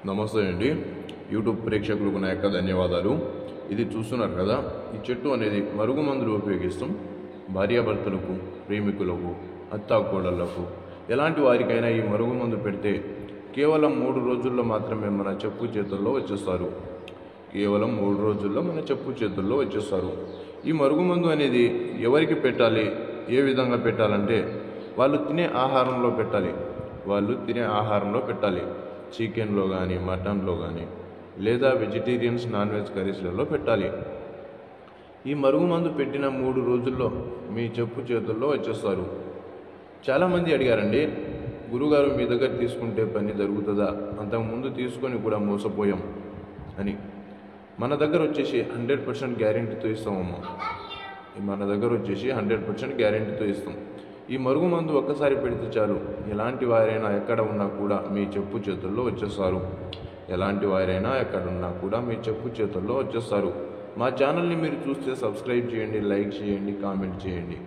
నమస్తే అండి. యూట్యూబ్ ప్రేక్షకులకు నా యొక్క ధన్యవాదాలు. ఇది చూస్తున్నారు కదా, ఈ చెట్టు అనేది మరుగుమందులు ఉపయోగిస్తాం. భార్యాభర్తలకు, ప్రేమికులకు, అత్తాకోడళ్లకు, ఎలాంటి వారికైనా ఈ మరుగుమందు పెడితే కేవలం 3 రోజుల్లో మాత్రమే మన చెప్పు చేతుల్లో వచ్చేస్తారు. కేవలం 3 రోజుల్లో మన చెప్పు చేతుల్లో వచ్చేస్తారు. ఈ మరుగుమందు అనేది ఎవరికి పెట్టాలి, ఏ విధంగా పెట్టాలంటే వాళ్ళు తినే ఆహారంలో పెట్టాలి. చికెన్లో కానీ, మటన్లో కానీ, లేదా వెజిటేరియన్స్ నాన్ వెజ్ కర్రీస్లలో పెట్టాలి. ఈ మరుగుమందు పెట్టిన 3 రోజుల్లో మీ చెప్పు చేతుల్లో వచ్చేస్తారు. చాలామంది అడిగారండి, గురుగారు మీ దగ్గర తీసుకుంటే పని జరుగుతుందా, అంతకుముందు తీసుకొని కూడా మోసపోయాం అని. మన దగ్గర వచ్చేసి 100% గ్యారెంటీతో ఇస్తామమ్మా. మన దగ్గర వచ్చేసి 100% గ్యారెంటీతో ఇస్తాం. ఈ మరుగుమందు ఒక్కసారి పెడితే చాలు, ఎలాంటి వారైనా ఎక్కడ ఉన్నా కూడా మీ చెప్పు చేతుల్లో వచ్చేస్తారు. మా ఛానల్ని మీరు చూస్తే సబ్స్క్రైబ్ చేయండి, లైక్ చేయండి, కామెంట్ చేయండి.